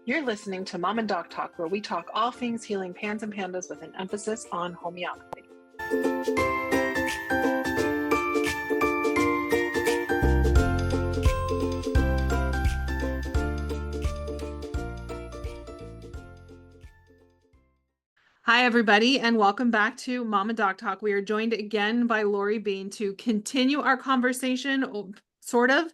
You're listening to Mom and Doc Talk, where we talk all things healing pans and pandas with an emphasis on homeopathy. Hi, everybody, and welcome back to Mom and Doc Talk. We are joined again by Lori Bean to continue our conversation, sort of,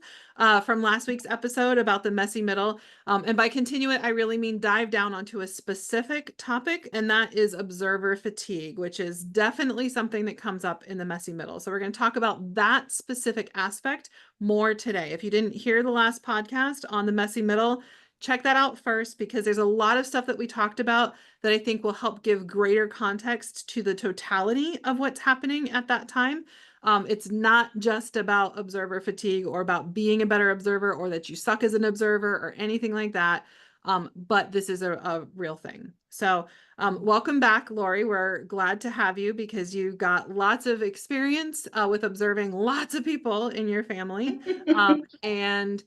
from last week's episode about the messy middle. And by continue it, I really mean dive down onto a specific topic, and that is observer fatigue, which is definitely something that comes up in the messy middle. So we're going to talk about that specific aspect more today. If you didn't hear the last podcast on the messy middle, check that out first, because there's a lot of stuff that we talked about that I think will help give greater context to the totality of what's happening at that time. It's not just about observer fatigue or about being a better observer or that you suck as an observer or anything like that. But this is a real thing. So welcome back, Lori. We're glad to have you because you got lots of experience with observing lots of people in your family. And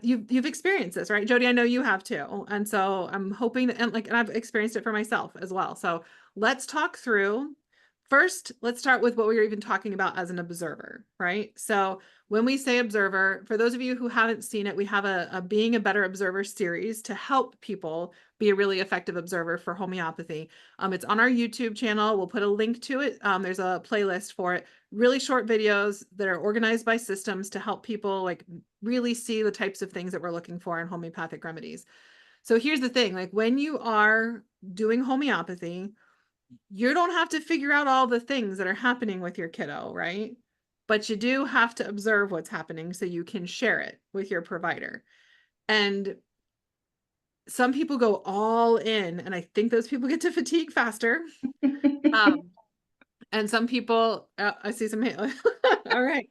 you've experienced this, right, Jody? I know you have too. And so I'm hoping that, and I've experienced it for myself as well. So let's talk through. First, let's start with what we were even talking about as an observer, right? So when we say observer, for those of you who haven't seen it, we have a Being a Better Observer series to help people be a really effective observer for homeopathy. It's on our YouTube channel. We'll put a link to it. There's a playlist for it. Really short videos that are organized by systems to help people really see the types of things that we're looking for in homeopathic remedies. So here's the thing, when you are doing homeopathy, you don't have to figure out all the things that are happening with your kiddo, right? But you do have to observe what's happening so you can share it with your provider. And some people go all in, and I think those people get to fatigue faster. And some people, I see some, all right.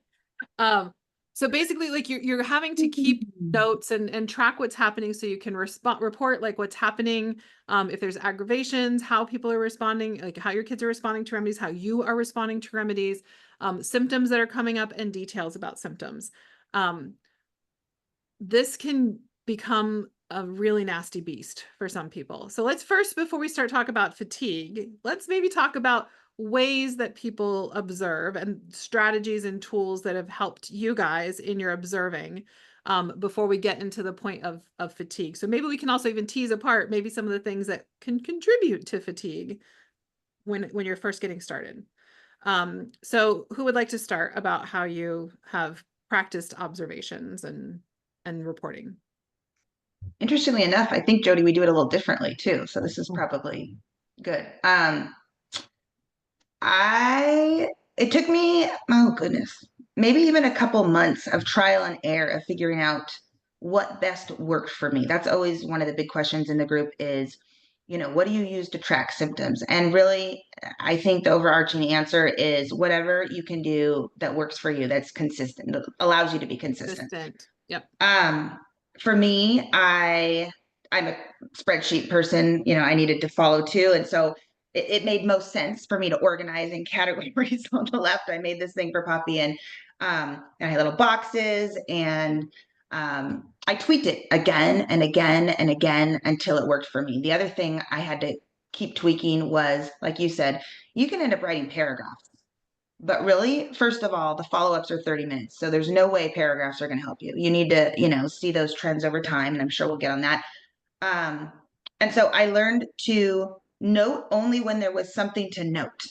So basically, you're having to keep notes and track what's happening so you can report what's happening. If there's aggravations, how people are responding, how your kids are responding to remedies, how you are responding to remedies, symptoms that are coming up, and details about symptoms. This can become a really nasty beast for some people. So let's first, before we start talking about fatigue, let's maybe talk about ways that people observe and strategies and tools that have helped you guys in your observing before we get into the point of fatigue. So maybe we can also even tease apart maybe some of the things that can contribute to fatigue when you're first getting started. So who would like to start about how you have practiced observations and reporting? Interestingly enough, I think, Jody, we do it a little differently too. So this is probably good. It took me, oh goodness, maybe even a couple months of trial and error of figuring out what best worked for me. That's always one of the big questions in the group is, what do you use to track symptoms? And really, I think the overarching answer is whatever you can do that works for you, that's consistent, that allows you to be consistent. Yep. For me, I'm a spreadsheet person, I needed to follow too. And so it made most sense for me to organize in categories on the left. I made this thing for Poppy and I had little boxes and I tweaked it again and again and again until it worked for me. The other thing I had to keep tweaking was, like you said, you can end up writing paragraphs. But really, first of all, the follow-ups are 30 minutes. So there's no way paragraphs are going to help you. You need to, see those trends over time. And I'm sure we'll get on that. And so I learned to note only when there was something to note.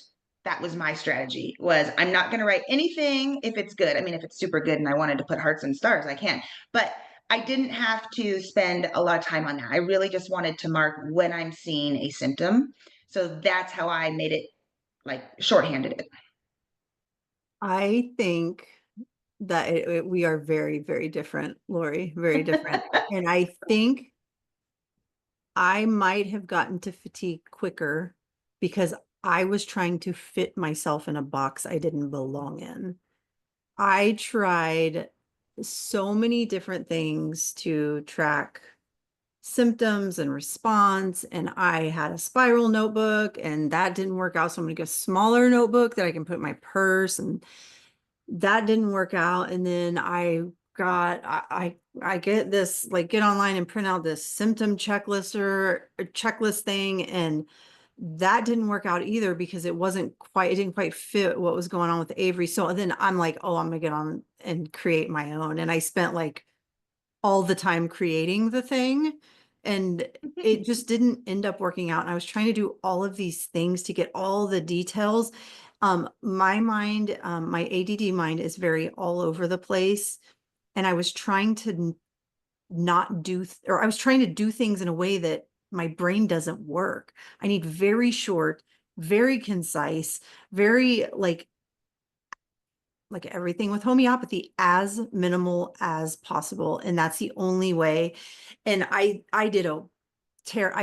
That was my strategy, was I'm not going to write anything if it's good. I mean, if it's super good and I wanted to put hearts and stars, I can. But I didn't have to spend a lot of time on that. I really just wanted to mark when I'm seeing a symptom. So that's how I made it, shorthanded it. I think that we are very, very different, Lori, very different. And I think I might have gotten to fatigue quicker because I was trying to fit myself in a box I didn't belong in. I tried so many different things to track symptoms and response, and I had a spiral notebook and that didn't work out. So I'm gonna get a smaller notebook that I can put in my purse, and that didn't work out. And then I God, I get this, like, get online and print out this symptom checklist or a checklist thing, and that didn't work out either because it didn't quite fit what was going on with Avery. So then I'm like, oh, I'm gonna get on and create my own. And I spent like all the time creating the thing, and it just didn't end up working out. And I was trying to do all of these things to get all the details. My mind, my ADD mind is very all over the place. And I was trying to not do, or I was trying to do things in a way that my brain doesn't work. I need very short, very concise, very like everything with homeopathy, as minimal as possible. And that's the only way. And I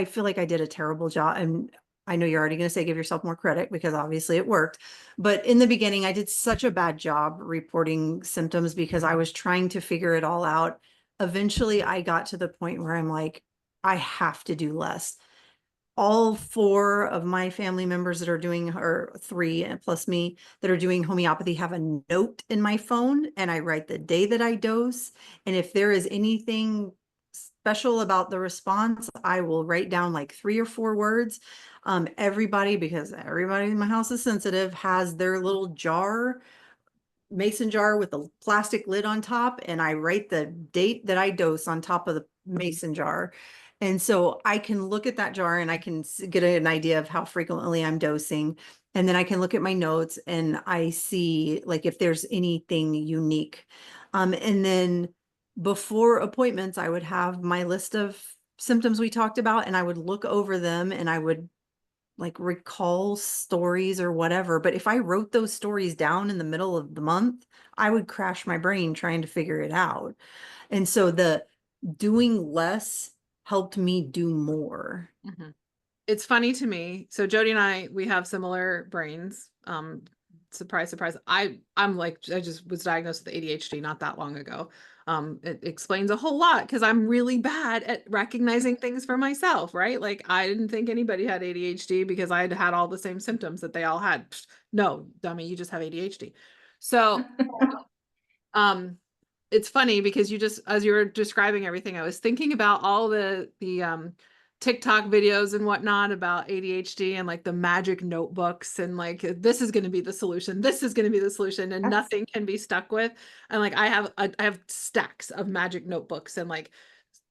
feel like I did a terrible job. And I know you're already going to say, give yourself more credit because obviously it worked. But in the beginning, I did such a bad job reporting symptoms because I was trying to figure it all out. Eventually I got to the point where I'm like, I have to do less. All 4 of my family members that are doing, or 3 plus me, that are doing homeopathy have a note in my phone, and I write the day that I dose. And if there is anything special about the response, I will write down like 3 or 4 words. Because everybody in my house is sensitive, has their little jar, mason jar with a plastic lid on top, and I write the date that I dose on top of the mason jar. And so I can look at that jar and I can get an idea of how frequently I'm dosing. And then I can look at my notes and I see like if there's anything unique. And then before appointments, I would have my list of symptoms we talked about, and I would look over them and I would like recall stories or whatever. But if I wrote those stories down in the middle of the month, I would crash my brain trying to figure it out. And so the doing less helped me do more. Mhm. It's funny to me. So Jody and I, we have similar brains. Surprise, surprise. I'm like, I just was diagnosed with ADHD not that long ago. It explains a whole lot because I'm really bad at recognizing things for myself, right? Like I didn't think anybody had ADHD because I had all the same symptoms that they all had. Psh, no, dummy, you just have ADHD. So, it's funny because you just, as you were describing everything, I was thinking about all the TikTok videos and whatnot about ADHD and like the magic notebooks and like this is going to be the solution. This is going to be the solution, and nothing can be stuck with. And like I have stacks of magic notebooks and like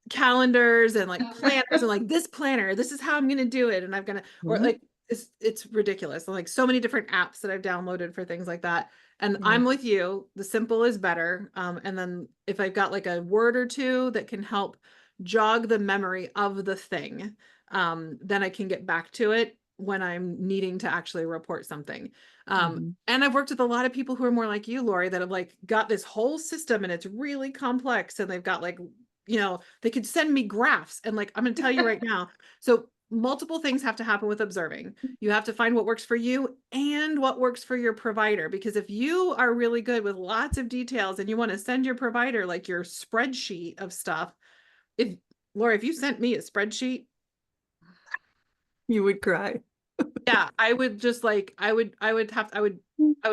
calendars and like planners and like this planner, this is how I'm going to do it, and I'm going to, or like it's ridiculous. Like so many different apps that I've downloaded for things like that. And I'm with you. The simple is better. And then if I've got like a word or two that can help jog the memory of the thing, then I can get back to it when I'm needing to actually report something. And I've worked with a lot of people who are more like you, Lori, that have like got this whole system and it's really complex, and they've got like, they could send me graphs, and like, I'm going to tell you right now. So multiple things have to happen with observing. You have to find what works for you and what works for your provider. Because if you are really good with lots of details and you want to send your provider like your spreadsheet of stuff, if Laura, if you sent me a spreadsheet, You would cry. yeah, I would just like, I would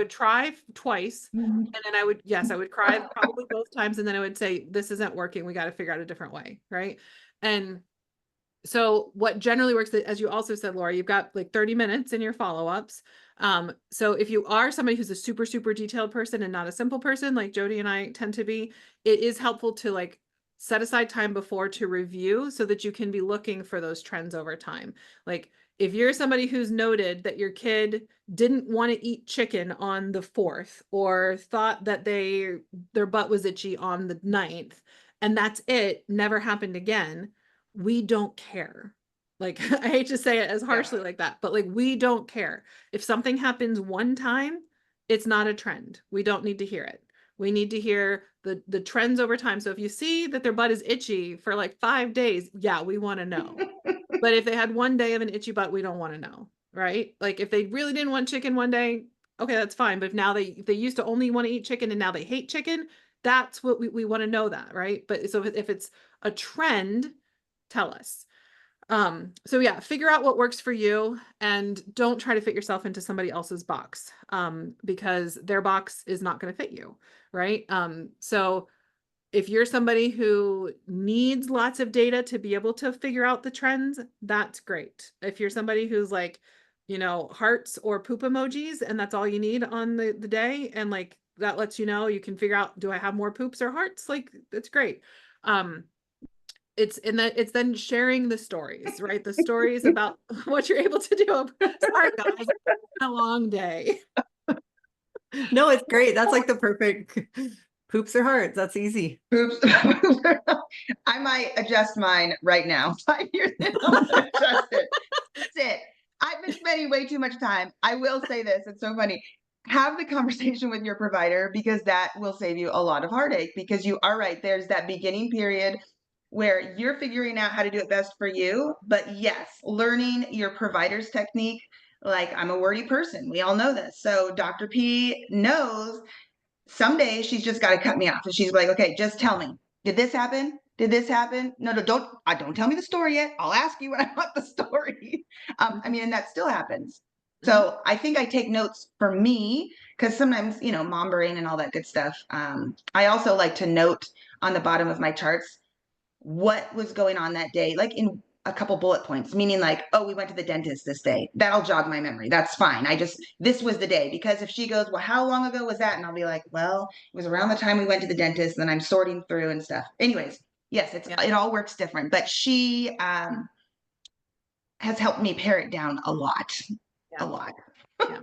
try twice, and then I would cry probably both times. And then I would say, this isn't working. We got to figure out a different way. Right. And so what generally works, as you also said, Laura, you've got like 30 minutes in your follow-ups. So if you are somebody who's a super, super detailed person and not a simple person, like Jody and I tend to be, it is helpful to like set aside time before to review so that you can be looking for those trends over time. Like if you're somebody who's noted that your kid didn't want to eat chicken on the 4th, or thought that their butt was itchy on the 9th, and that's it, never happened again, we don't care. Like I hate to say it as harshly like that, but like we don't care. If something happens one time, it's not a trend. We don't need to hear it. We need to hear the trends over time. So if you see that their butt is itchy for like 5 days, yeah, we want to know. But if they had one day of an itchy butt, we don't want to know, right? Like if they really didn't want chicken one day, okay, that's fine. But if now they used to only want to eat chicken and now they hate chicken, that's what we want to know, that, right? But so if it's a trend, tell us. So yeah, figure out what works for you and don't try to fit yourself into somebody else's box, because their box is not going to fit you, right? So if you're somebody who needs lots of data to be able to figure out the trends, that's great. If you're somebody who's like, hearts or poop emojis, and that's all you need on the day, and like that lets you know, you can figure out, do I have more poops or hearts? Like, that's great. It's then sharing the stories, right? The stories about what you're able to do. Sorry, guys, it's been a long day. No, it's great. That's like the perfect poops or hearts. That's easy. Oops. I might adjust mine right now. 5 years in, I'm gonna adjust it. That's it. I've been spending way too much time. I will say this, it's so funny. Have the conversation with your provider, because that will save you a lot of heartache, because you are right. There's that beginning period where you're figuring out how to do it best for you. But yes, learning your provider's technique, like, I'm a wordy person. We all know this. So Dr. P knows someday she's just got to cut me off, and she's like, okay, just tell me, did this happen? Did this happen? No, don't tell me the story yet. I'll ask you when I want the story. I mean, and that still happens. So I think I take notes for me, because sometimes, mom brain and all that good stuff. I also like to note on the bottom of my charts what was going on that day, like in a couple bullet points, meaning like, oh, we went to the dentist this day. That'll jog my memory. That's fine. This was the day. Because if she goes, well, how long ago was that? And I'll be like, well, it was around the time we went to the dentist. And then I'm sorting through and stuff. Anyways, yes, it all works different. But she has helped me pare it down a lot. A lot. Yeah.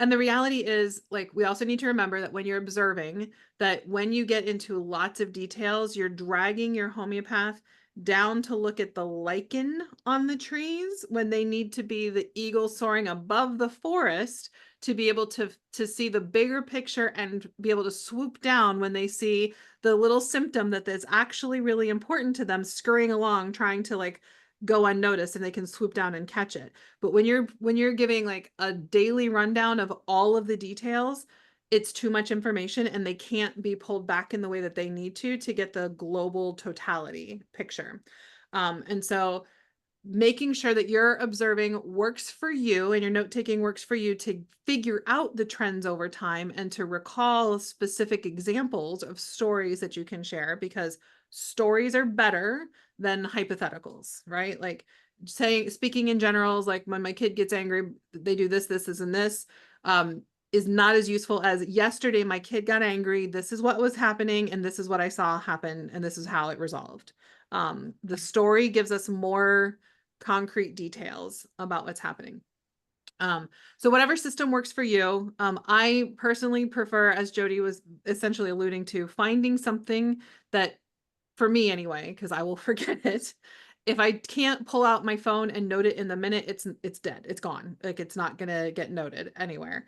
And the reality is, like, we also need to remember that when you're observing, that when you get into lots of details, you're dragging your homeopath down to look at the lichen on the trees, when they need to be the eagle soaring above the forest to be able to see the bigger picture and be able to swoop down when they see the little symptom that is actually really important to them scurrying along, trying to like go unnoticed, and they can swoop down and catch it. But when you're giving like a daily rundown of all of the details, it's too much information, and they can't be pulled back in the way that they need to get the global totality picture. And so making sure that you're observing works for you, and your note-taking works for you to figure out the trends over time, and to recall specific examples of stories that you can share, because stories are better than hypotheticals, right? Like speaking in generals, like when my kid gets angry, they do this, and this, is not as useful as, yesterday my kid got angry, this is what was happening, and this is what I saw happen, and this is how it resolved. The story gives us more concrete details about what's happening. So whatever system works for you. I personally prefer, as Jody was essentially alluding to, finding something that, for me anyway, because I will forget it. If I can't pull out my phone and note it in the minute, it's dead. It's gone. Like, it's not gonna get noted anywhere.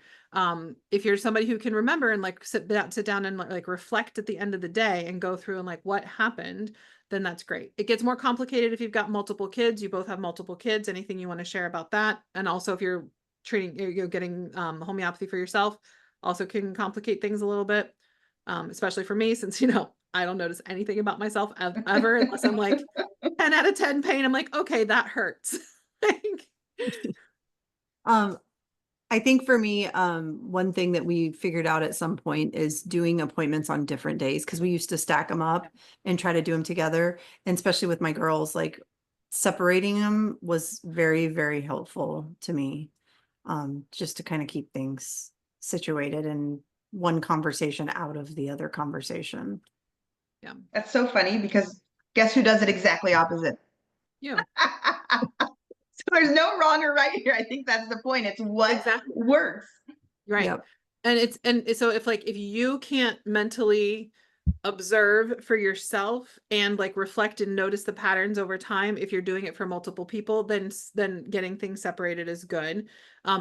If you're somebody who can remember and like sit down and like reflect at the end of the day and go through and like what happened, then that's great. It gets more complicated if you've got multiple kids. You both have multiple kids. Anything you want to share about that? And also, if you're getting homeopathy for yourself, also can complicate things a little bit. Especially for me, since I don't notice anything about myself ever unless I'm like 10 out of 10 pain. I'm like, okay, that hurts. I think for me, one thing that we figured out at some point is doing appointments on different days, because we used to stack them up and try to do them together. And especially with my girls, like separating them was very, very helpful to me, just to kind of keep things situated and one conversation out of the other conversation. Yeah. That's so funny, because guess who does it exactly opposite? Yeah. So there's no wrong or right here. I think that's the point. It's what works. Right. Yep. And so if you can't mentally observe for yourself and like reflect and notice the patterns over time, if you're doing it for multiple people, then getting things separated is good.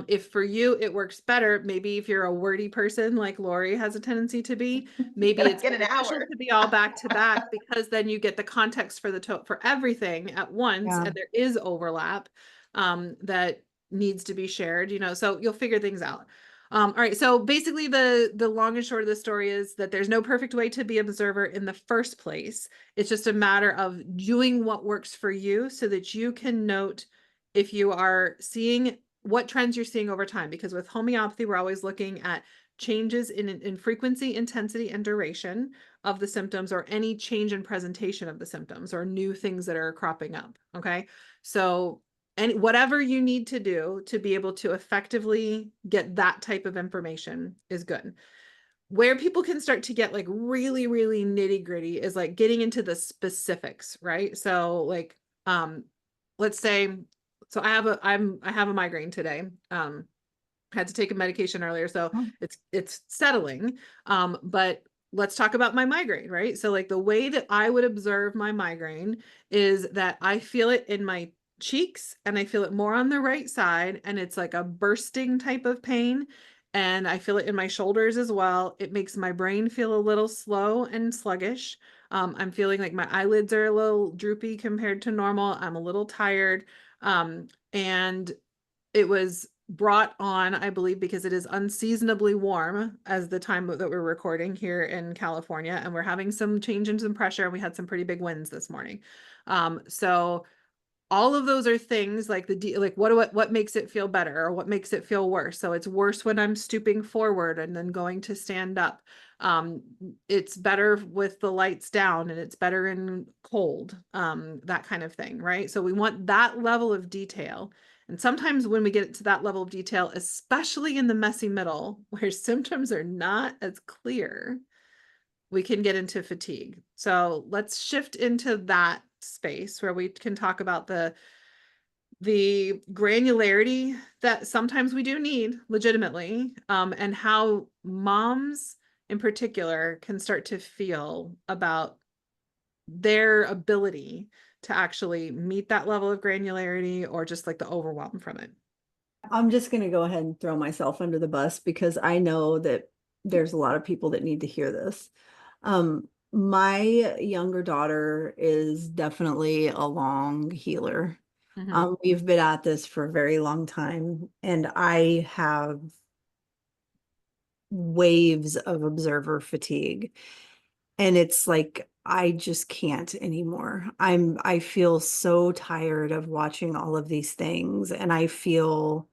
If for you it works better, maybe if you're a wordy person like Lori has a tendency to be, maybe it's beneficial to be all back to back, because then you get the context for for everything at once, and there is overlap that needs to be shared, so you'll figure things out. All right. So basically the long and short of the story is that there's no perfect way to be an observer in the first place. It's just a matter of doing what works for you, so that you can note if you are seeing what trends you're seeing over time. Because with homeopathy, we're always looking at changes in frequency, intensity, and duration of the symptoms, or any change in presentation of the symptoms, or new things that are cropping up. Okay. So, and whatever you need to do to be able to effectively get that type of information is good. Where people can start to get like really, really nitty gritty is like getting into the specifics, right? So like, let's say, so I have a migraine today. Had to take a medication earlier, so Oh. it's settling. But let's talk about my migraine, right? So like the way that I would observe my migraine is that I feel it in my cheeks, and I feel it more on the right side, and it's like a bursting type of pain. And I feel it in my shoulders as well. It makes my brain feel a little slow and sluggish. I'm feeling like my eyelids are a little droopy compared to normal. I'm a little tired. And it was brought on, I believe, because it is unseasonably warm as the time that we're recording here in California, and we're having some change in some pressure, and we had some pretty big winds this morning. So all of those are things like like what makes it feel better, or what makes it feel worse. So it's worse when I'm stooping forward and then going to stand up. It's better with the lights down, and it's better in cold, that kind of thing, right? So we want that level of detail. And sometimes when we get to that level of detail, especially in the messy middle where symptoms are not as clear, we can get into fatigue. So let's shift into that space where we can talk about the granularity that sometimes we do need legitimately, and how moms in particular can start to feel about their ability to actually meet that level of granularity, or just like the overwhelm from it. I'm just going to go ahead and throw myself under the bus because I know that there's a lot of people that need to hear this. My younger daughter is definitely a long healer. Mhm. We've been at this for a very long time, and I have waves of observer fatigue. And it's like, I just can't anymore. I feel so tired of watching all of these things, and I feel,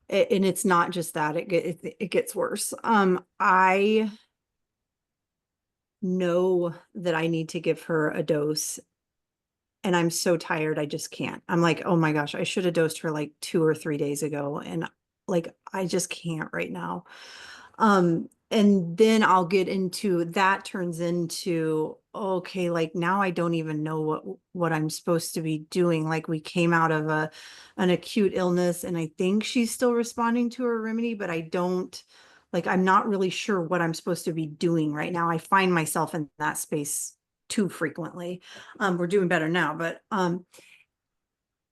and it's not just that, it gets worse. I know that I need to give her a dose, and I'm so tired, I just can't. I'm like, oh my gosh, I should have dosed her like 2 or 3 days ago, and like I just can't right now. And then I'll get into that, turns into, okay, like now I don't even know what I'm supposed to be doing. Like we came out of an acute illness, and I think she's still responding to her remedy, but I don't, like, I'm not really sure what I'm supposed to be doing right now. I find myself in that space too frequently. We're doing better now, but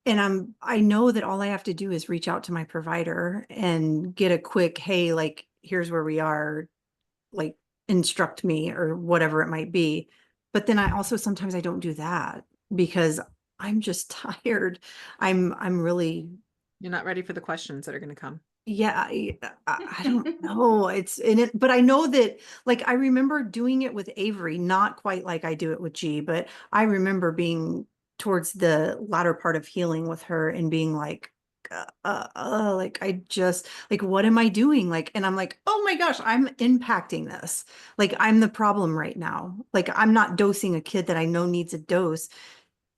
and I know that all I have to do is reach out to my provider and get a quick, hey, like, here's where we are, like, instruct me or whatever it might be. But then I also, sometimes I don't do that because I'm just tired. I'm really, You're not ready for the questions that are going to come. yeah, I don't know. It's in it, but I know that, like, I remember doing it with Avery, not quite like I do it with G, but I remember being towards the latter part of healing with her and being like, like, I just, like, what am I doing? Like, and I'm like, oh my gosh, I'm impacting this. Like, I'm the problem right now. Like, I'm not dosing a kid that I know needs a dose.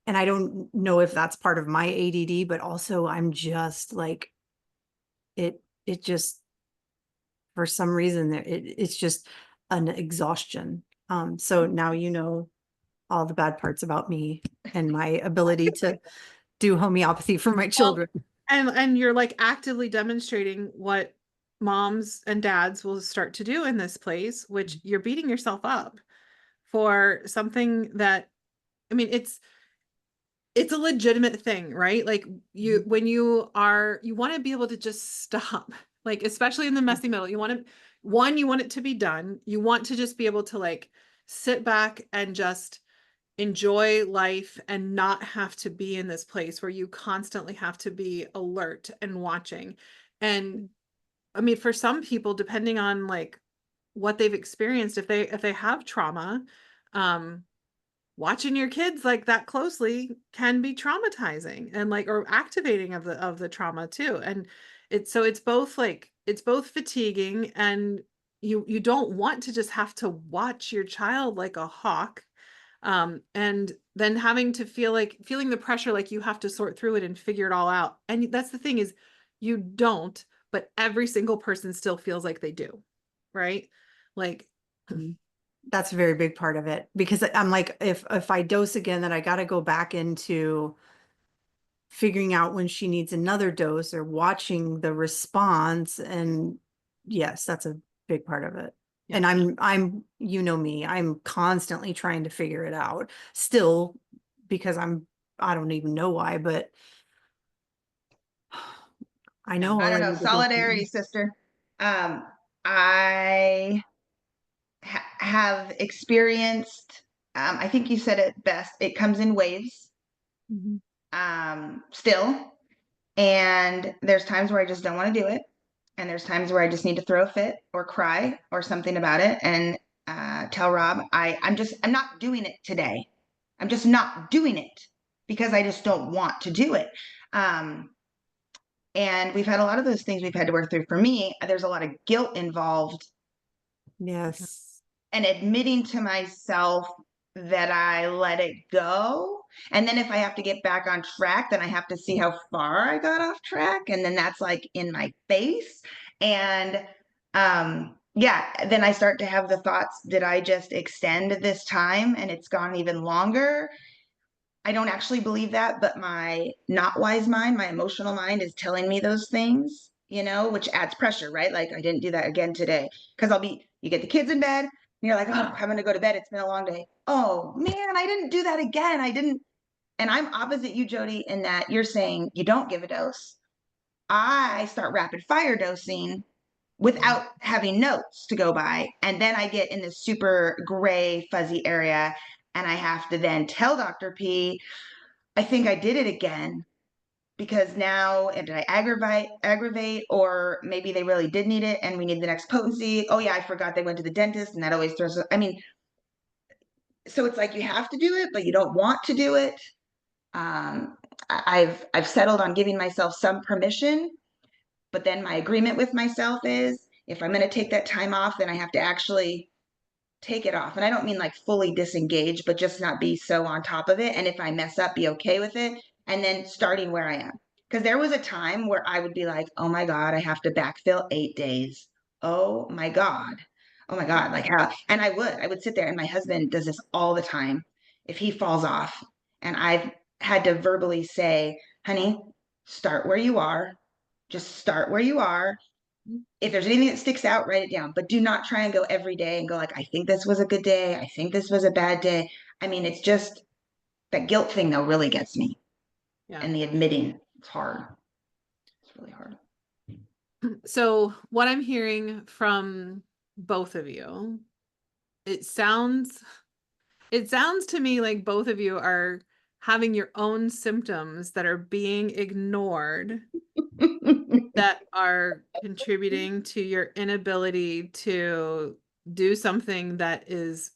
And I don't know if that's part of my ADD, but also I'm just like, it just, for some reason, it's just an exhaustion. So now you know all the bad parts about me and my ability to do homeopathy for my Well, children. and you're like actively demonstrating what moms and dads will start to do in this place, which you're beating yourself up for something that, I mean, it's a legitimate thing, right? Like when you want to be able to just stop, like, especially in the messy middle, you want it to be done. You want to just be able to like sit back and just enjoy life and not have to be in this place where you constantly have to be alert and watching. And I mean, for some people, depending on like what they've experienced, if they have trauma, um, watching your kids like that closely can be traumatizing and like, or activating of the trauma too. And it's both like, it's both fatiguing and you don't want to just have to watch your child like a hawk, and then having to feeling the pressure like you have to sort through it and figure it all out. And that's the thing is you don't, but every single person still feels like they do, right? Like, That's a very big part of it, because I'm like, if I dose again, then I got to go back into figuring out when she needs another dose or watching the response. And yes, that's a big part of it. Yeah. And you know me, I'm constantly trying to figure it out still, because I don't even know why, but I know I all don't I know. need to go Solidarity, through. sister. I have experienced, I think you said it best. It comes in waves, Mhm. still. And there's times where I just don't want to do it. And there's times where I just need to throw a fit or cry or something about it and tell Rob, I'm not doing it today. I'm just not doing it because I just don't want to do it. And we've had a lot of those things we've had to work through. For me, there's a lot of guilt involved, Yes. and admitting to myself that I let it go. And then if I have to get back on track, then I have to see how far I got off track. And then that's like in my face. And yeah, then I start to have the thoughts, did I just extend this time and it's gone even longer? I don't actually believe that, but my not wise mind, my emotional mind is telling me those things, which adds pressure, right? Like I didn't do that again today. Because you get the kids in bed, and you're like, oh, I'm going to go to bed. It's been a long day. Oh man, I didn't do that again. I didn't. And I'm opposite you, Jody, in that you're saying you don't give a dose. I start rapid fire dosing without having notes to go by. And then I get in this super gray, fuzzy area. And I have to then tell Dr. P, I think I did it again because now did I aggravate, or maybe they really did need it and we need the next potency. Oh yeah, I forgot they went to the dentist, and that always throws. I mean, so it's like you have to do it, but you don't want to do it. I've settled on giving myself some permission, but then my agreement with myself is if I'm going to take that time off, then I have to actually take it off. And I don't mean like fully disengage, but just not be so on top of it. And if I mess up, be okay with it. And then starting where I am. Because there was a time where I would be like, oh my God, I have to backfill 8 days. Oh my God. Oh my God. Like how? And I would sit there, and my husband does this all the time. If he falls off, and I've had to verbally say, honey, start where you are. Just start where you are. If there's anything that sticks out, write it down, but do not try and go every day and go like, I think this was a good day. I think this was a bad day. I mean, it's just that guilt thing though really gets me. Yeah. And the admitting, it's hard. It's really hard. So what I'm hearing from both of you, it sounds to me like both of you are having your own symptoms that are being ignored that are contributing to your inability to do something that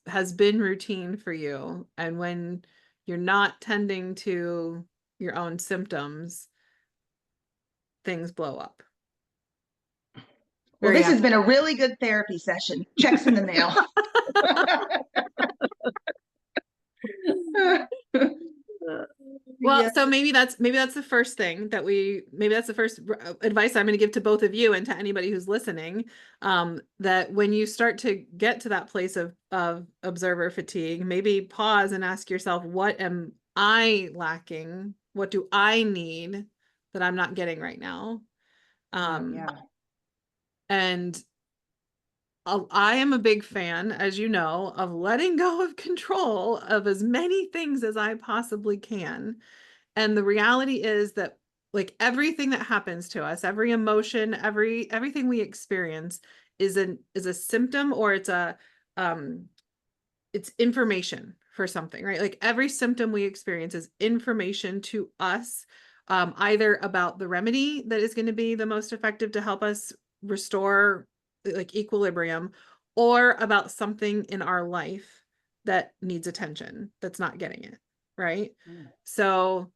has been routine for you. And when you're not tending to your own symptoms, things blow up. Well, Very this has accurate. been a really good therapy session. Checks in the mail. Well, Yeah. so maybe that's the first thing that maybe that's the first advice I'm going to give to both of you and to anybody who's listening, that when you start to get to that place of observer fatigue, maybe pause and ask yourself, what am I lacking? What do I need that I'm not getting right now? Yeah. And I am a big fan, as you know, of letting go of control of as many things as I possibly can. And the reality is that like everything that happens to us, every emotion, everything we experience is a symptom, or it's information for something, right? Like every symptom we experience is information to us, either about the remedy that is going to be the most effective to help us restore like equilibrium, or about something in our life that needs attention that's not getting it, right? So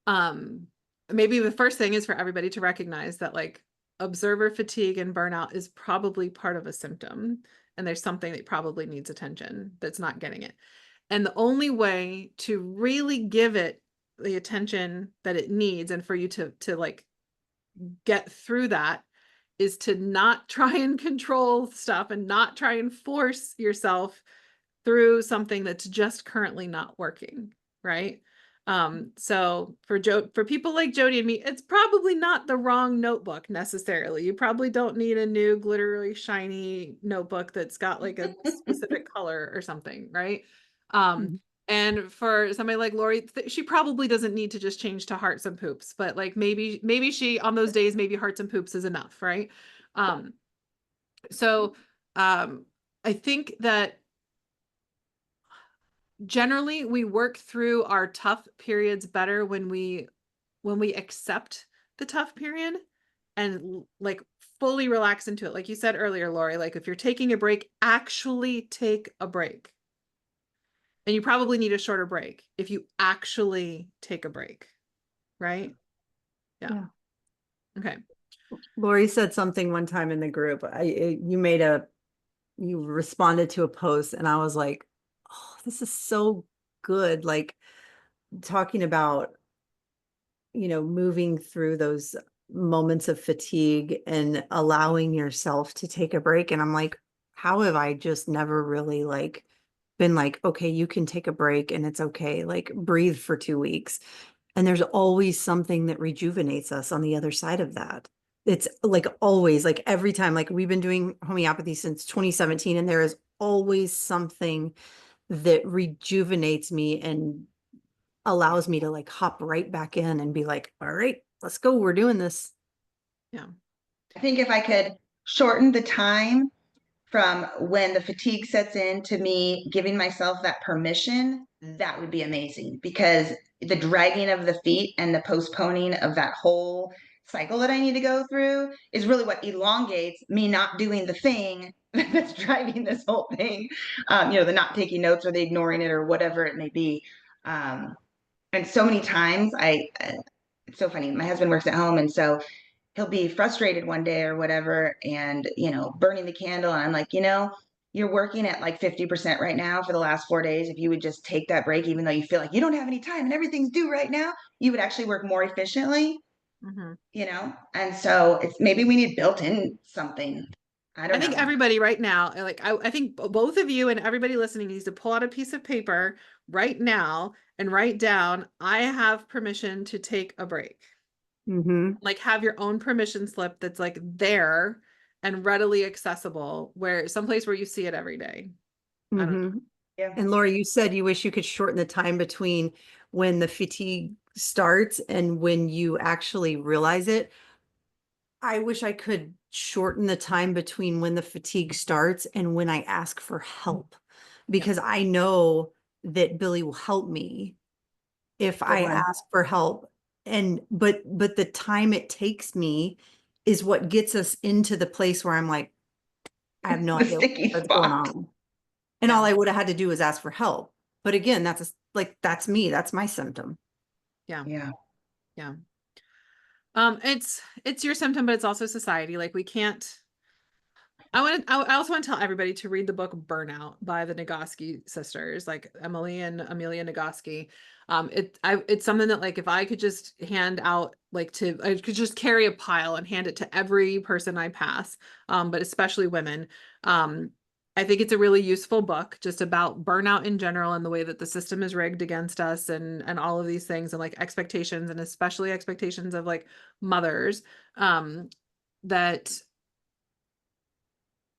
maybe the first thing is for everybody to recognize that like observer fatigue and burnout is probably part of a symptom, and there's something that probably needs attention that's not getting it. And the only way to really give it the attention that it needs and for you to like get through that is to not try and control stuff and not try and force yourself through something that's just currently not working, right? So for people like Jody and me, it's probably not the wrong notebook necessarily. You probably don't need a new glittery shiny notebook that's got like a specific color or something, right? Mhm. And for somebody like Lori, she probably doesn't need to just change to hearts and poops, but like maybe she on those days, maybe hearts and poops is enough, right? So I think that generally we work through our tough periods better when we accept the tough period and like fully relax into it. Like you said earlier, Lori, like if you're taking a break, actually take a break. And you probably need a shorter break if you actually take a break, right? Yeah. Yeah. Okay. Lori said something one time in the group. You responded to a post, and I was like, oh, this is so good. Like talking about, moving through those moments of fatigue and allowing yourself to take a break. And I'm like, how have I just never really like been like, okay, you can take a break and it's okay. Like breathe for 2 weeks. And there's always something that rejuvenates us on the other side of that. It's like always, like every time, like we've been doing homeopathy since 2017, and there is always something that rejuvenates me and allows me to like hop right back in and be like, all right, let's go. We're doing this. Yeah. I think if I could shorten the time from when the fatigue sets in to me giving myself that permission, that would be amazing, because the dragging of the feet and the postponing of that whole cycle that I need to go through is really what elongates me not doing the thing that's driving this whole thing. The not taking notes or the ignoring it or whatever it may be. And so many times it's so funny. My husband works at home, and so he'll be frustrated one day or whatever, and burning the candle, and I'm like, you're working at like 50% right now for the last 4 days. If you would just take that break, even though you feel like you don't have any time and everything's due right now, you would actually work more efficiently. And so it's maybe we need built in something. I I don't think know. everybody right now, like I think both of you and everybody listening needs to pull out a piece of paper right now and write down, I have permission to take a break. Mm-hmm. Like have your own permission slip that's like there and readily accessible, where someplace where you see it every day. I don't know. Mm-hmm. Yeah. And Lori, you said you wish you could shorten the time between when the fatigue starts and when you actually realize it. I wish I could shorten the time between when the fatigue starts and when I ask for help, because I know that Billy will help me if Good I one. ask for help. And but the time it takes me is what gets us into the place where I'm like, I have no The idea sticky what's going spot. on. And all I would have had to do was ask for help. But again, that's me. That's my symptom. Yeah. Yeah. Yeah. It's your symptom, but it's also society. Like we can't. I also want to tell everybody to read the book Burnout by the Nagoski sisters, like Emily and Amelia Nagoski. It's something that like if I could just hand out I could just carry a pile and hand it to every person I pass, but especially women. I think it's a really useful book just about burnout in general and the way that the system is rigged against us and all of these things and like expectations and especially expectations of like mothers, that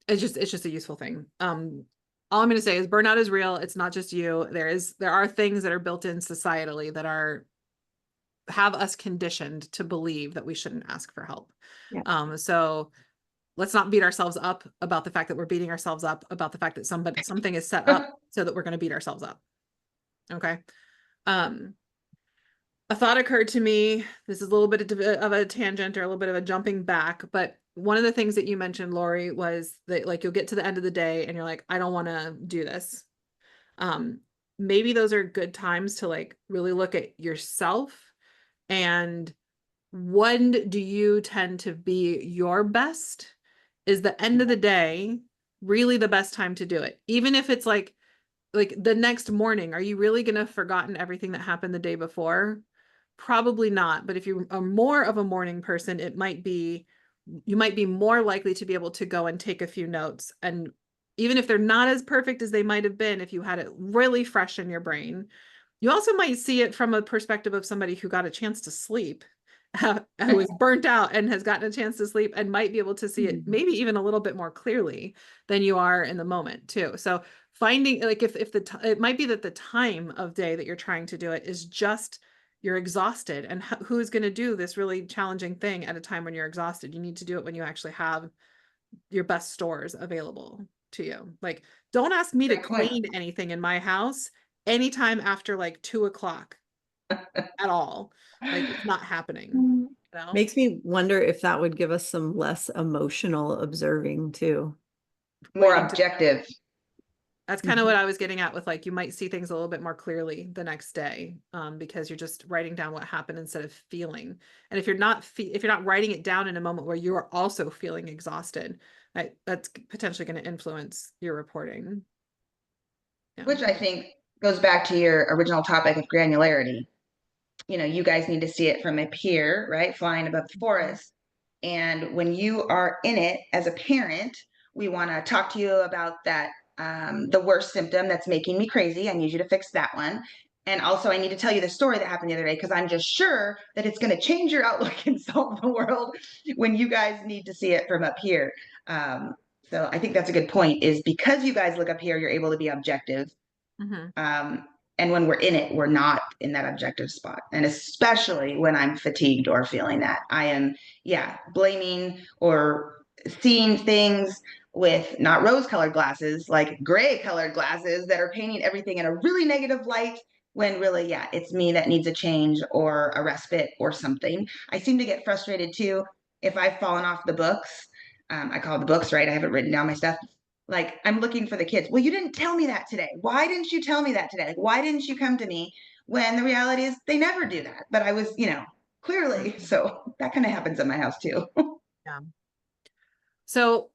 it's just a useful thing. All I'm going to say is burnout is real. It's not just you. There are things that are built in societally that have us conditioned to believe that we shouldn't ask for help. Yeah. So let's not beat ourselves up about the fact that we're beating ourselves up about the fact that something is set up so that we're going to beat ourselves up. Okay. A thought occurred to me. This is a little bit of a tangent or a little bit of a jumping back, but one of the things that you mentioned, Lori, was that like you'll get to the end of the day and you're like, I don't want to do this. Maybe those are good times to like really look at yourself and when do you tend to be your best? Is the end of the day really the best time to do it? Even if it's like the next morning, are you really going to have forgotten everything that happened the day before? Probably not. But if you are more of a morning person, you might be more likely to be able to go and take a few notes. And even if they're not as perfect as they might have been, if you had it really fresh in your brain, you also might see it from a perspective of somebody who got a chance to sleep, who is burnt out and has gotten a chance to sleep and might be able to see it maybe even a little bit more clearly than you are in the moment too. So finding like if it might be that the time of day that you're trying to do it is just you're exhausted, and who's going to do this really challenging thing at a time when you're exhausted? You need to do it when you actually have your best stores available to you. Like, don't ask me to Great point. clean anything in my house anytime after like 2 o'clock at all. Like, it's not happening, you know? Makes me wonder if that would give us some less emotional observing too. More Waiting to objective. That's kind of what I was getting at with like, you might see things a little bit more clearly the next day, because you're just writing down what happened instead of feeling. And if you're not writing it down in a moment where you are also feeling exhausted, that's potentially going to influence your reporting. Yeah. Which I think goes back to your original topic of granularity. You guys need to see it from a peer, right? Flying above the forest. And when you are in it as a parent, we want to talk to you about that, the worst symptom that's making me crazy. I need you to fix that one. And also, I need to tell you the story that happened the other day because I'm just sure that it's going to change your outlook and solve the world when you guys need to see it from up here. So I think that's a good point, is because you guys look up here, you're able to be objective. And when we're in it, we're not in that objective spot. And especially when I'm fatigued or feeling that, I am, blaming or seeing things with not rose-colored glasses, like gray-colored glasses that are painting everything in a really negative light, when really, it's me that needs a change or a respite or something. I seem to get frustrated too if I've fallen off the books. I call the books, right? I haven't written down my stuff. Like, I'm looking for the kids. Well, you didn't tell me that today. Why didn't you tell me that today? Like, why didn't you come to me? When the reality is they never do that. But I was, clearly. So that kind of happens in my house too. Yeah. So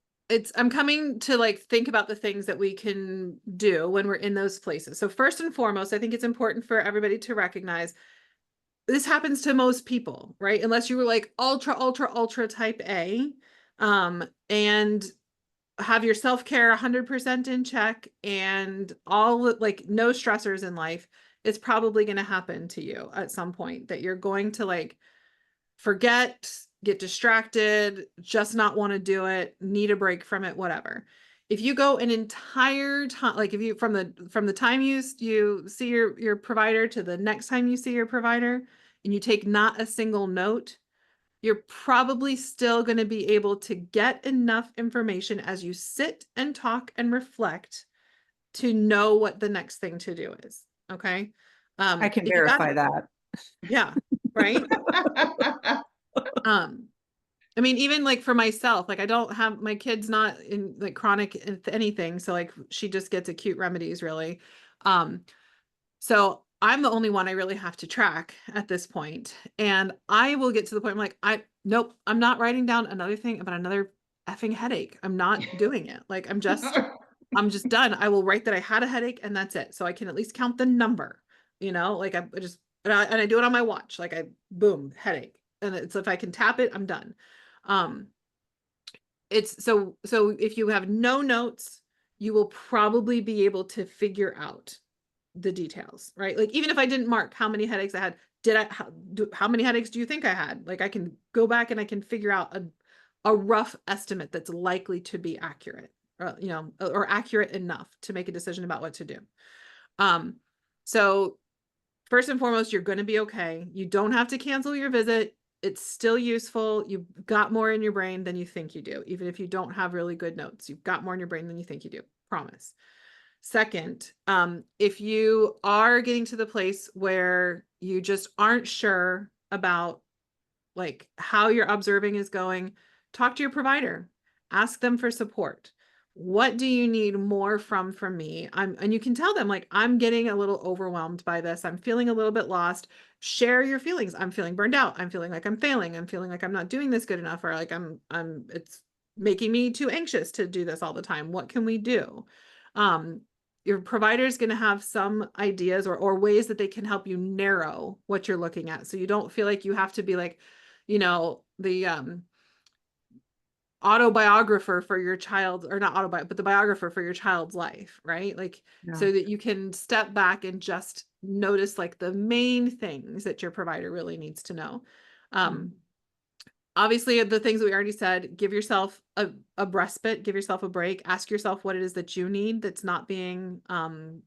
I'm coming to like think about the things that we can do when we're in those places. So first and foremost, I think it's important for everybody to recognize this happens to most people, right? Unless you were like ultra, ultra, ultra type A, and have your self-care 100% in check and all like no stressors in life, it's probably going to happen to you at some point that you're going to like forget, get distracted, just not want to do it, need a break from it, whatever. If you go an entire time, like if you from the time you see your provider to the next time you see your provider, and you take not a single note, you're probably still going to be able to get enough information as you sit and talk and reflect to know what the next thing to do is. Okay. I can If you got verify that. yeah, right. I mean, even like for myself, like I don't have my kid's not in like chronic anything. So like she just gets acute remedies really. So I'm the only one I really have to track at this point. And I will get to the point I'm like, nope, I'm not writing down another thing about another effing headache. I'm not doing it. Like I'm just done. I will write that I had a headache and that's it. So I can at least count the number, like I just, and I do it on my watch. Like boom, headache. And it's, if I can tap it, I'm done. It's so if you have no notes, you will probably be able to figure out the details, right? Like even if I didn't mark how many headaches I had, how many headaches do you think I had? Like I can go back and I can figure out a rough estimate that's likely to be accurate, or accurate enough to make a decision about what to do. So first and foremost, you're going to be okay. You don't have to cancel your visit. It's still useful. You've got more in your brain than you think you do. Even if you don't have really good notes, you've got more in your brain than you think you do. Promise. Second, if you are getting to the place where you just aren't sure about like how your observing is going, talk to your provider, ask them for support. what do you need more from me? And you can tell them like, I'm getting a little overwhelmed by this. I'm feeling a little bit lost. Share your feelings. I'm feeling burned out. I'm feeling like I'm failing. I'm feeling like I'm not doing this good enough, or like it's making me too anxious to do this all the time. What can we do? Your provider is going to have some ideas or ways that they can help you narrow what you're looking at. So you don't feel like you have to be like, the autobiographer for your child, or not autobiographer, but the biographer for your child's life, right? Like, Yeah. so that you can step back and just notice like the main things that your provider really needs to know. Obviously the things that we already said, give yourself a respite, give yourself a break, ask yourself what it is that you need that's not being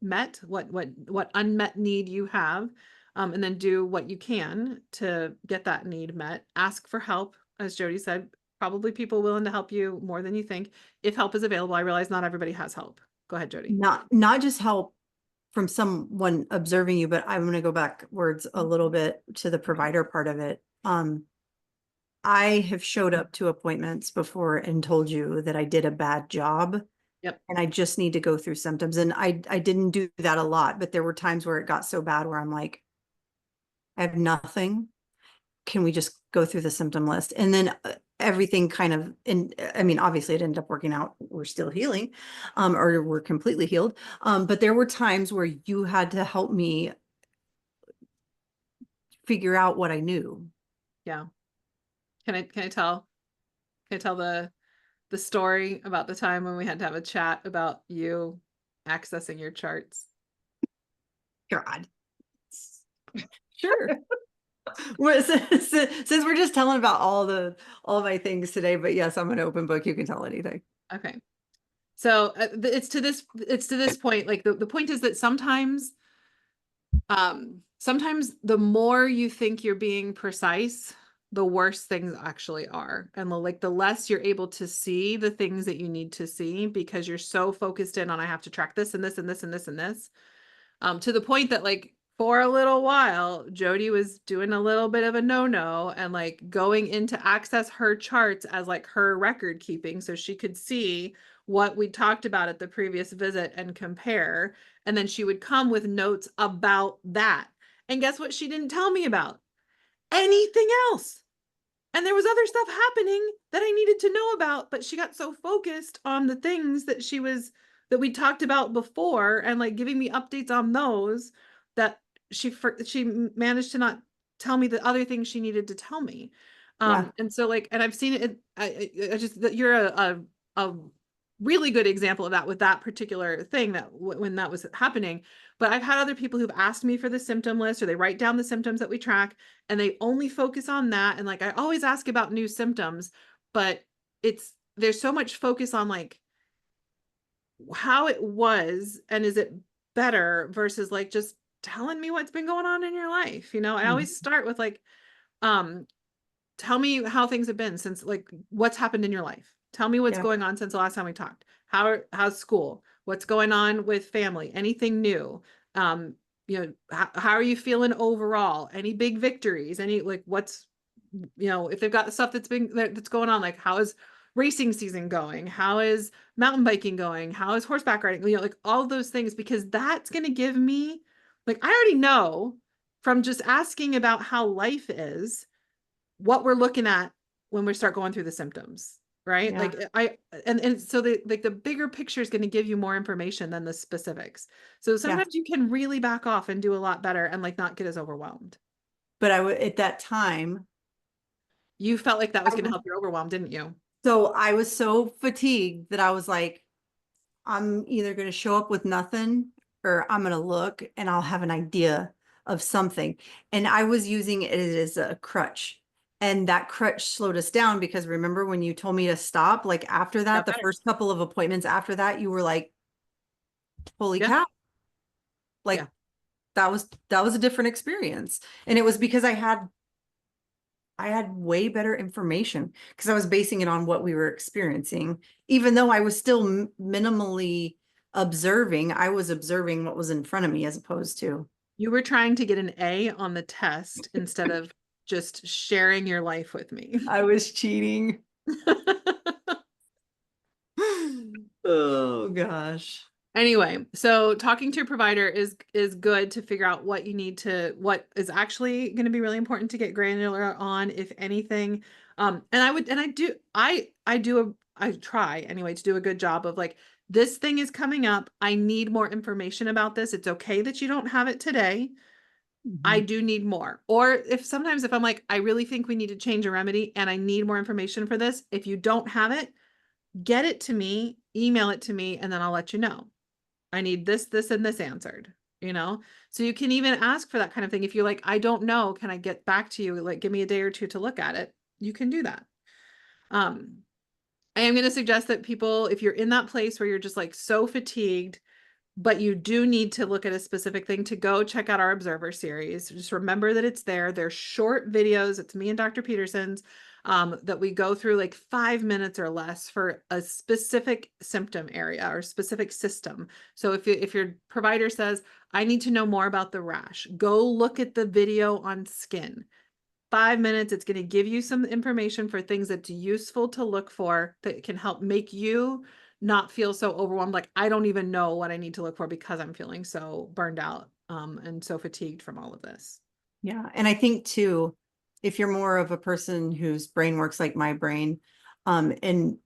met, what unmet need you have, and then do what you can to get that need met. Ask for help, as Jody said, probably people willing to help you more than you think, if help is available. I realize not everybody has help. Go ahead, Jody. Not just help from someone observing you, but I'm going to go backwards a little bit to the provider part of it. I have showed up to appointments before and told you that I did a bad job. Yep. And I just need to go through symptoms. And I didn't do that a lot, but there were times where it got so bad where I'm like, I have nothing. Can we just go through the symptom list? And then everything kind of, and I mean, obviously it ended up working out. We're still healing, or we're completely healed. But there were times where you had to help me figure out what I knew. Yeah. Can I tell the story about the time when we had to have a chat about you accessing your charts? God. Sure. Well, since we're just telling about all my things today, but yes, I'm an open book. You can tell anything. Okay. So it's to this point, like the point is that sometimes the more you think you're being precise, the worse things actually are. And the less you're able to see the things that you need to see, because you're so focused in on, I have to track this and this and this and this and this. To the point that like for a little while, Jody was doing a little bit of a no-no and like going in to access her charts as like her record keeping so she could see what we talked about at the previous visit and compare. And then she would come with notes about that. And guess what she didn't tell me about? Anything else. And there was other stuff happening that I needed to know about, but she got so focused on the things that we talked about before and like giving me updates on those that she managed to not tell me the other things she needed to tell me. Yeah. And so like, and I've seen it, I just, that you're a really good example of that with that particular thing that when that was happening. But I've had other people who've asked me for the symptom list, or they write down the symptoms that we track and they only focus on that. And like, I always ask about new symptoms, but there's so much focus on like how it was and is it better versus like just telling me what's been going on in your life. I always start with like, tell me how things have been since, like, what's happened in your life. Tell me what's Yeah. going on since the last time we talked. How's school? What's going on with family? Anything new? How are you feeling overall? Any big victories? Any like if they've got stuff that's going on, like how is racing season going? How is mountain biking going? How is horseback riding? Like all those things, because that's going to give me, like, I already know from just asking about how life is what we're looking at when we start going through the symptoms, right? Yeah. Like and so the bigger picture is going to give you more information than the specifics. So sometimes you can really back off and do a lot better and like not get as overwhelmed. But at that time, You felt like that was going to help your overwhelm, didn't you? so I was so fatigued that I was like, I'm either going to show up with nothing or I'm going to look and I'll have an idea of something. And I was using it as a crutch. And that crutch slowed us down because remember when you told me to stop, like after that, the first couple of appointments after that, you were like, holy cow. Like Yeah. that was a different experience. And it was because I had way better information because I was basing it on what we were experiencing. Even though I was still minimally observing, I was observing what was in front of me as opposed to. You were trying to get an A on the test instead of just sharing your life with me. I was cheating. Oh gosh. Anyway, so talking to your provider is good to figure out what you need to, what is actually going to be really important to get granular on, if anything. And I try anyway to do a good job of like, this thing is coming up. I need more information about this. It's okay that you don't have it today. I Mhm. do need more. Or if I'm like, I really think we need to change a remedy and I need more information for this. If you don't have it, get it to me, email it to me, and then I'll let you know. I need this, this, and this answered, you know? So you can even ask for that kind of thing. If you're like, I don't know, can I get back to you? Like, give me a day or two to look at it. You can do that. Um, I am going to suggest that people, if you're in that place where you're just like so fatigued, but you do need to look at a specific thing, to go check out our Observer series. Just remember that it's there. They're short videos. It's me and Dr. Peterson's, that we go through like 5 minutes or less for a specific symptom area or specific system. So if your provider says, I need to know more about the rash, go look at the video on skin. 5 minutes, it's going to give you some information for things that's useful to look for that can help make you not feel so overwhelmed. Like, I don't even know what I need to look for because I'm feeling so burned out, and so fatigued from all of this. Yeah. And I think too, if you're more of a person whose brain works like my brain, and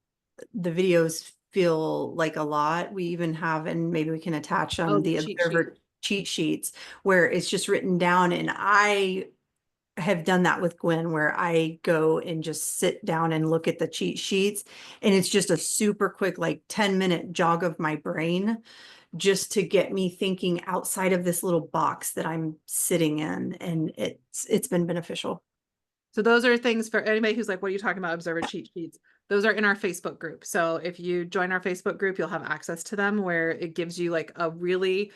the videos feel like a lot, we even have, and maybe we can attach Oh, the the cheat sheet. Observer cheat sheets where it's just written down. And I have done that with Gwen, where I go and just sit down and look at the cheat sheets. And it's just a super quick, like 10-minute jog of my brain, just to get me thinking outside of this little box that I'm sitting in. And it's been beneficial. So those are things for anybody who's like, what are you talking about, Observer cheat sheets? Those are in our Facebook group. So if you join our Facebook group, you'll have access to them, where it gives you like a really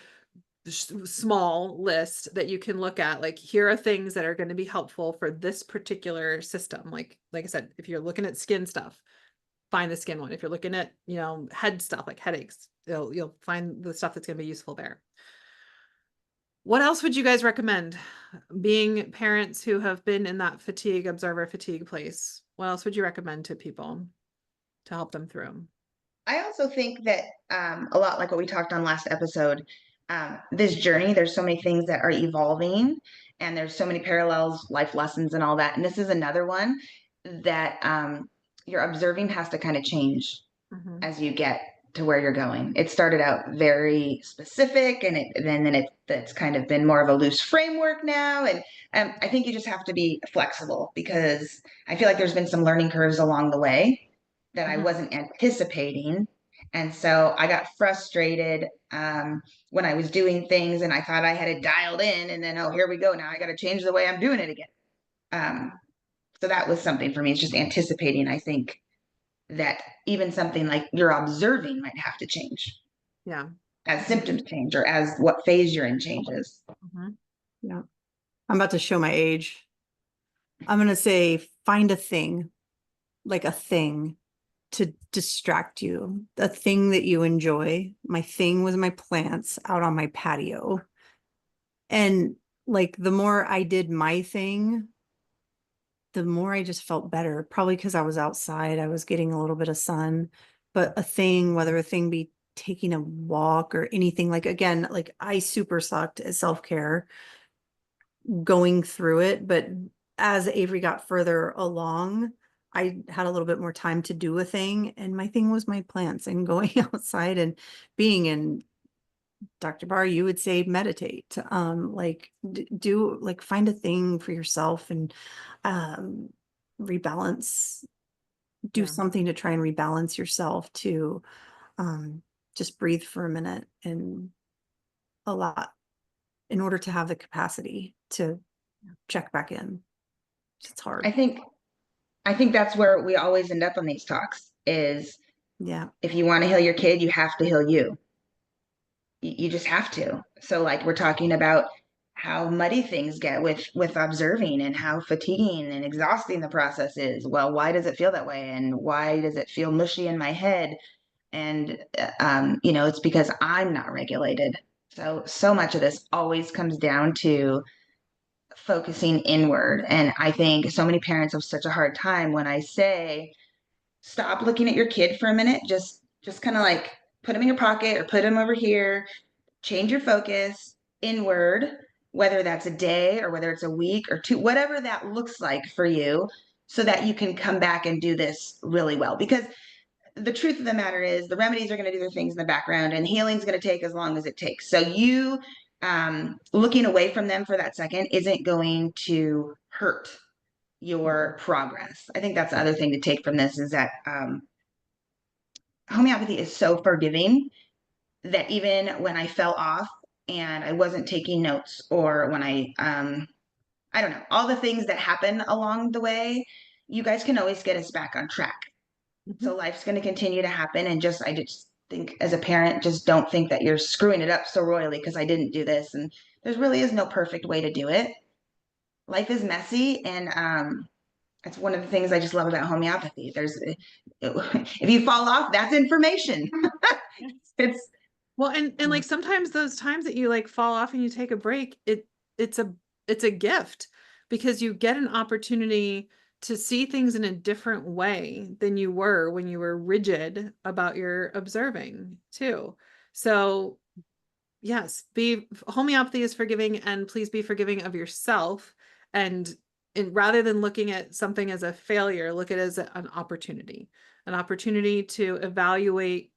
small list that you can look at. Like, here are things that are going to be helpful for this particular system. Like I said, if you're looking at skin stuff, find the skin one. If you're looking at, head stuff like headaches, you'll find the stuff that's going to be useful there. What else would you guys recommend? Being parents who have been in that observer fatigue place, what else would you recommend to people to help them through? I also think that a lot like what we talked on last episode, this journey, there's so many things that are evolving and there's so many parallels, life lessons, and all that. And this is another one that your observing has to kind of change Mhm. as you get to where you're going. It started out very specific, and it's kind of been more of a loose framework now. And I think you just have to be flexible, because I feel like there's been some learning curves along the way that I Mhm. wasn't anticipating. And so I got frustrated when I was doing things and I thought I had it dialed in, and then, oh, here we go. Now I got to change the way I'm doing it again. Um, so that was something for me. It's just anticipating, I think, that even something like you're observing might have to change Yeah. as symptoms change or as what phase you're in changes. Mhm. Yeah. I'm about to show my age. I'm going to say, find a thing, like a thing to distract you, a thing that you enjoy. My thing was my plants out on my patio. And like, the more I did my thing, the more I just felt better, probably because I was outside, I was getting a little bit of sun. But a thing, whether a thing be taking a walk or anything, like, again, like, I super sucked at self-care going through it. But as Avery got further along, I had a little bit more time to do a thing. And my thing was my plants and going outside and being in. Dr. Bahr, you would say meditate, like, do, like, find a thing for yourself and um rebalance, do Yeah. something to try and rebalance yourself, to um just breathe for a minute and a lot, in order to have the capacity to check back in. It's hard. I think I think that's where we always end up on these talks is, Yeah. if you want to heal your kid, you have to heal you. You just have to. So like we're talking about how muddy things get with observing and how fatiguing and exhausting the process is. Well, why does it feel that way? And why does it feel mushy in my head? And it's because I'm not regulated. So much of this always comes down to focusing inward. And I think so many parents have such a hard time when I say, stop looking at your kid for a minute, just Just kind of like put them in your pocket or put them over here, change your focus inward, whether that's a day or whether it's a week or two, whatever that looks like for you, so that you can come back and do this really well. Because the truth of the matter is the remedies are going to do their things in the background, and healing is going to take as long as it takes. So you looking away from them for that second isn't going to hurt your progress. I think that's the other thing to take from this, is that homeopathy is so forgiving that even when I fell off and I wasn't taking notes, or when I don't know, all the things that happen along the way, you guys can always get us back on track. So life's going to continue to happen. And I just think as a parent, just don't think that you're screwing it up so royally because I didn't do this. And there really is no perfect way to do it. Life is messy. And that's one of the things I just love about homeopathy. If you fall off, that's information. It's Well, and like sometimes those times that you like fall off and you take a break, it's a gift, because you get an opportunity to see things in a different way than you were when you were rigid about your observing too. So yes, homeopathy is forgiving, and please be forgiving of yourself. And rather than looking at something as a failure, look at it as an opportunity to evaluate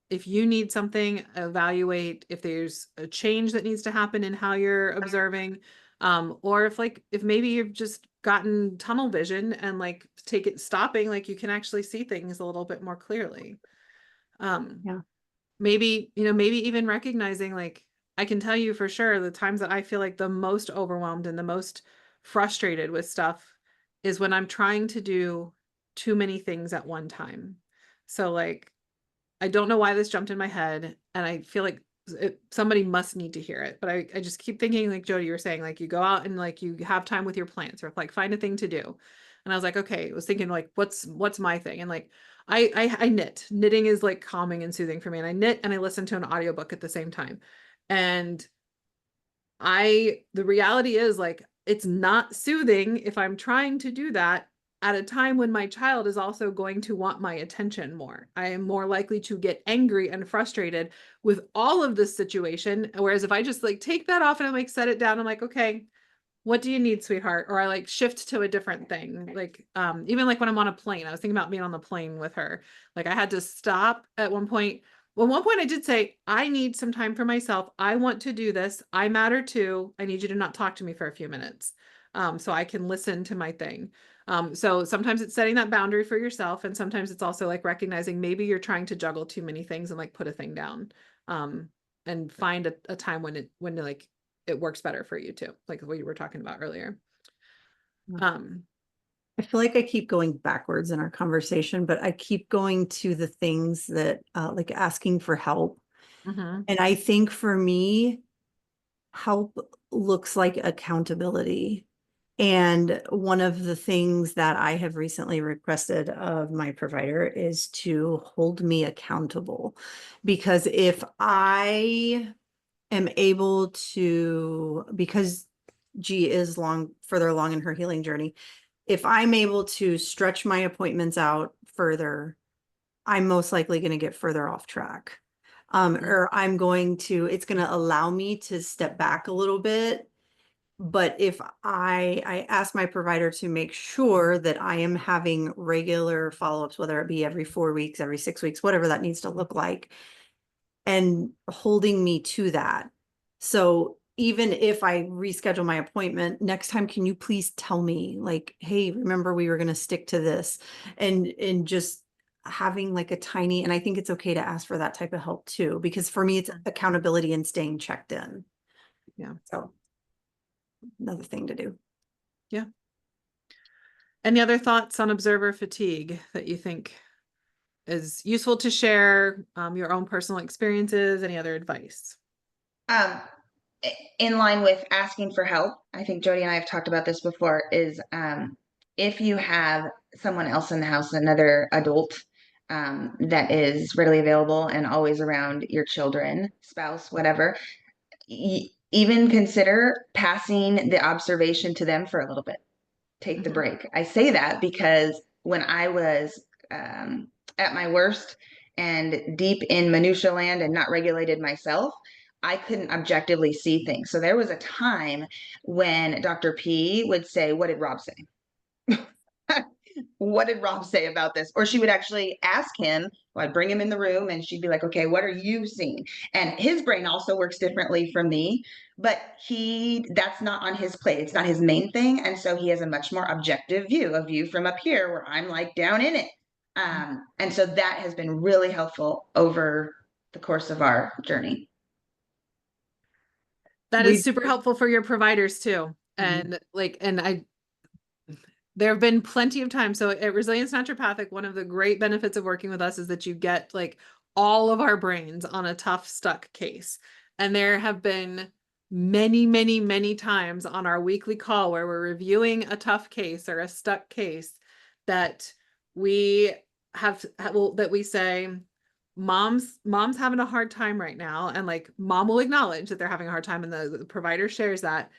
if you need something, evaluate if there's a change that needs to happen in how you're observing. Or if maybe you've just gotten tunnel vision and like stopping, like you can actually see things a little bit more clearly. Yeah. Maybe even recognizing, like, I can tell you for sure the times that I feel like the most overwhelmed and the most frustrated with stuff is when I'm trying to do too many things at one time. So like, I don't know why this jumped in my head, and I feel like somebody must need to hear it. But I just keep thinking, like Jody, you were saying, like you go out and like you have time with your plants, or like find a thing to do. And I was like, okay, I was thinking like, what's my thing? And like, I knit. Knitting is like calming and soothing for me. And I knit and I listen to an audiobook at the same time. And the reality is like, it's not soothing if I'm trying to do that at a time when my child is also going to want my attention more. I am more likely to get angry and frustrated with all of this situation. Whereas if I just like take that off and I like set it down, I'm like, okay, what do you need, sweetheart? Or I like shift to a different thing. Like, even like when I'm on a plane, I was thinking about being on the plane with her. Like I had to stop at one point. Well, one point I did say, I need some time for myself. I want to do this. I matter too. I need you to not talk to me for a few minutes. So I can listen to my thing. So sometimes it's setting that boundary for yourself. And sometimes it's also like recognizing maybe you're trying to juggle too many things and like put a thing down. And find a time when like it works better for you too, like what you were talking about earlier. I feel like I keep going backwards in our conversation, but I keep going to the things that like asking for help. Mm-hmm. And I think for me, help looks like accountability. And one of the things that I have recently requested of my provider is to hold me accountable. Because if I am able to, because G is further along in her healing journey, if I'm able to stretch my appointments out further, I'm most likely going to get further off track. Or it's going to allow me to step back a little bit. But if I ask my provider to make sure that I am having regular follow-ups, whether it be every 4 weeks, every 6 weeks, whatever that needs to look like, and holding me to that. So even if I reschedule my appointment next time, can you please tell me, like, hey, remember we were going to stick to this, and just having like a tiny, and I think it's okay to ask for that type of help too, because for me, it's accountability and staying checked in. Yeah. So another thing to do. Yeah. Any other thoughts on observer fatigue that you think is useful to share? Your own personal experiences, any other advice? um, in line with asking for help, I think Jody and I have talked about this before, is if you have someone else in the house, another adult that is readily available and always around your children, spouse, whatever, even consider passing the observation to them for a little bit. Take the break. I say that because when I was at my worst and deep in minutia land and not regulated myself, I couldn't objectively see things. So there was a time when Dr. P would say, "What did Rob say?" What did Rob say about this? Or she would actually ask him, well, I'd bring him in the room and she'd be like, okay, what are you seeing? And his brain also works differently from me, but that's not on his plate. It's not his main thing. And so he has a much more objective view, a view from up here where I'm like down in it. And so that has been really helpful over the course of our journey. That is We super helpful for your providers too. And there have been plenty of times. So at Resilience Naturopathic, one of the great benefits of working with us is that you get like all of our brains on a tough, stuck case. And there have been many, many, many times on our weekly call where we're reviewing a tough case or a stuck case that we that we say, mom's having a hard time right now. And like mom will acknowledge that they're having a hard time, and the provider shares that.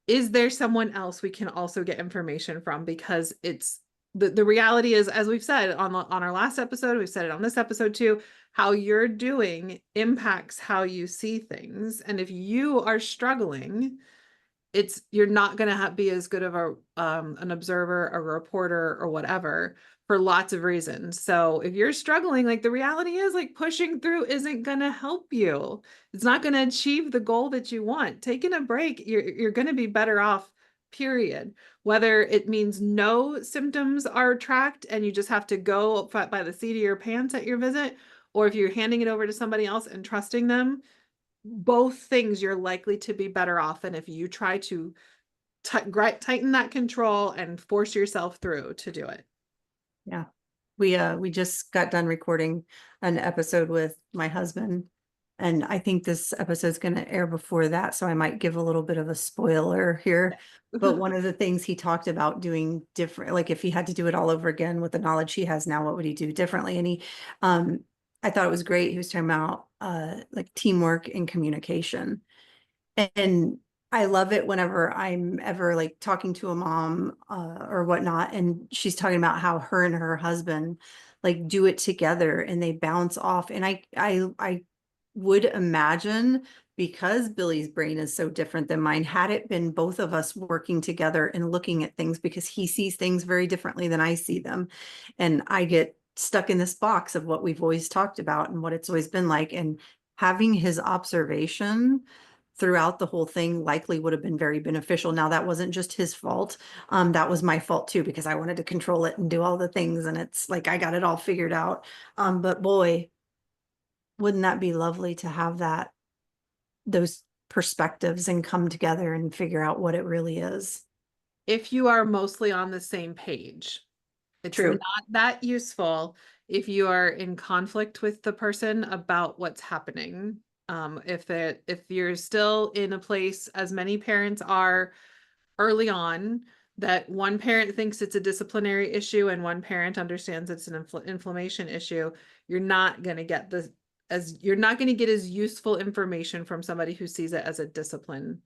Is there someone else we can also get information from? Because it's the reality is, as we've said on our last episode, we've said it on this episode too, how you're doing impacts how you see things. And if you are struggling, you're not going to be as good of an observer, a reporter, or whatever, for lots of reasons. So if you're struggling, like the reality is, like pushing through isn't going to help you. It's not going to achieve the goal that you want. Taking a break, you're going to be better off, period. Whether it means no symptoms are tracked and you just have to go by the seat of your pants at your visit, or if you're handing it over to somebody else and trusting them, both things you're likely to be better off than if you try to tighten that control and force yourself through to do it. Yeah. We just got done recording an episode with my husband, and I think this episode is going to air before that, so I might give a little bit of a spoiler here. But one of the things he talked about doing different, like if he had to do it all over again with the knowledge he has now, what would he do differently? And I thought it was great. He was talking about like teamwork and communication. And I love it whenever I'm ever like talking to a mom or whatnot, and she's talking about how her and her husband like do it together and they bounce off. And I would imagine, because Billy's brain is so different than mine, had it been both of us working together and looking at things, because he sees things very differently than I see them, and I get stuck in this box of what we've always talked about and what it's always been like. And having his observation throughout the whole thing likely would have been very beneficial. Now, that wasn't just his fault. That was my fault too, because I wanted to control it and do all the things. And it's like, I got it all figured out. But boy, wouldn't that be lovely to have those perspectives and come together and figure out what it really is. If you are mostly on the same page, it's True. not that useful if you are in conflict with the person about what's happening. If you're still in a place, as many parents are early on, that one parent thinks it's a disciplinary issue and one parent understands it's an inflammation issue, you're not going to get you're not going to get as useful information from somebody who sees it as a discipline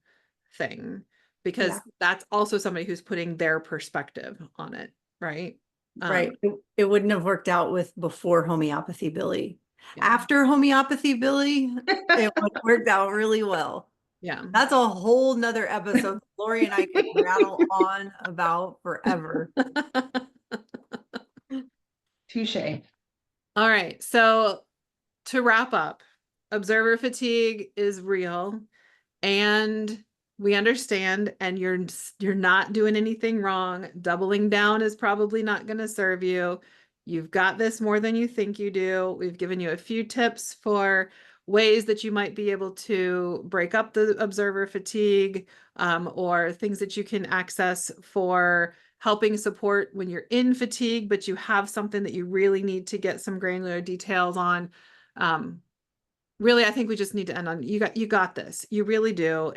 thing, because that's also somebody who's putting their perspective on it, right? Right. It wouldn't have worked out with before homeopathy Billy. Yeah. After homeopathy Billy, it would have worked out really well. Yeah. That's a whole nother episode Lori and I could rattle on about forever. Touche. All right. So to wrap up, observer fatigue is real, and we understand, and you're not doing anything wrong. Doubling down is probably not going to serve you. You've got this more than you think you do. We've given you a few tips for ways that you might be able to break up the observer fatigue, or things that you can access for helping support when you're in fatigue, but you have something that you really need to get some granular details on. Really, I think we just need to end on, you got this. You really do.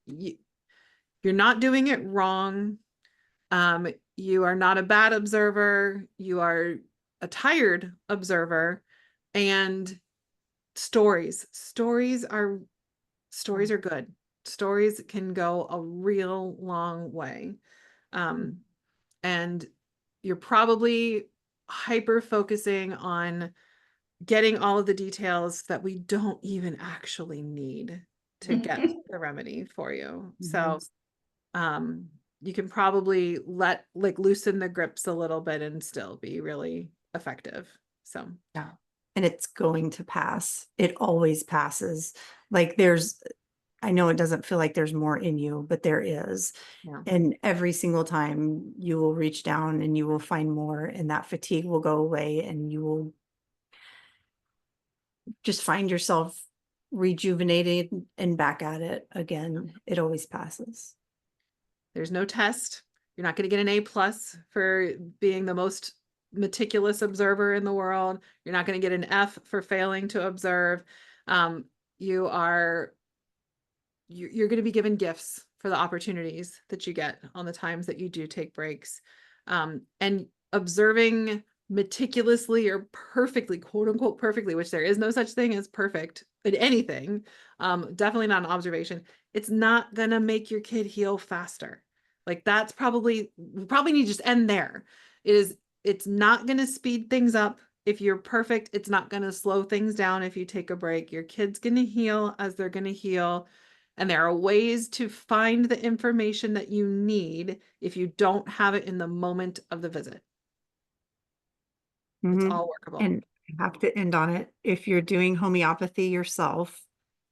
You're not doing it wrong. You are not a bad observer. You are a tired observer. And stories are good. Stories can go a real long way. And you're probably hyper focusing on getting all of the details that we don't even actually need to get the remedy for you. So, you can probably loosen the grips a little bit and still be really effective. So, Yeah. And it's going to pass. It always passes. Like I know it doesn't feel like there's more in you, but there is. yeah. And every single time you will reach down and you will find more, and that fatigue will go away, and you will just find yourself rejuvenated and back at it again. It always passes. There's no test. You're not going to get an A+ for being the most meticulous observer in the world. You're not going to get an F for failing to observe. You're going to be given gifts for the opportunities that you get on the times that you do take breaks. And observing meticulously or perfectly, quote unquote, perfectly, which there is no such thing as perfect in anything, definitely not an observation. It's not going to make your kid heal faster. Like we probably need to just end there. It's not going to speed things up. If you're perfect, it's not going to slow things down if you take a break. Your kid's going to heal as they're going to heal. And there are ways to find the information that you need if you don't have it in the moment of the visit. It's all workable. And I have to end on it. If you're doing homeopathy yourself,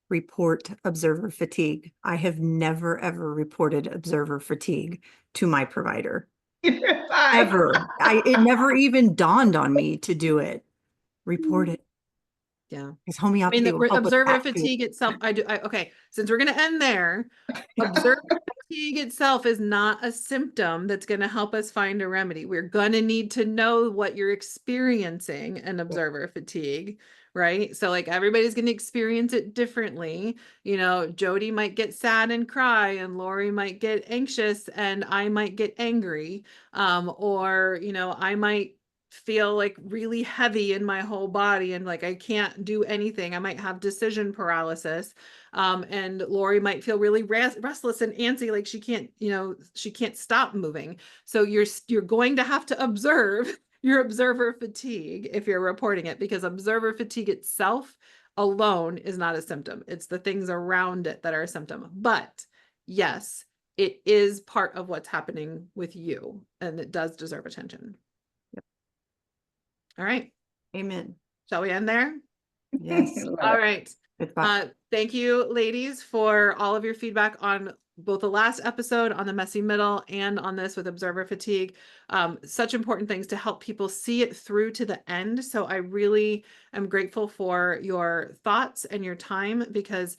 report observer fatigue. I have never, ever reported observer fatigue to my provider. Ever. It never even dawned on me to do it. Report it. Yeah. Because homeopathy will help with observer that too. fatigue itself, okay, since we're going to end there, observer fatigue itself is not a symptom that's going to help us find a remedy. We're going to need to know what you're experiencing in observer fatigue, right? So like everybody's going to experience it differently. You know, Jody might get sad and cry, and Lori might get anxious, and I might get angry. Or, you know, I might feel like really heavy in my whole body and like I can't do anything. I might have decision paralysis. And Lori might feel really restless and antsy, like she can't stop moving. So you're going to have to observe your observer fatigue if you're reporting it, because observer fatigue itself alone is not a symptom. It's the things around it that are a symptom. But yes, it is part of what's happening with you, and it does deserve attention. All right. Amen. Shall we end there? Yes. All right. Goodbye. Thank you, ladies, for all of your feedback on both the last episode on the messy middle and on this with observer fatigue. Such important things to help people see it through to the end. So I really am grateful for your thoughts and your time, because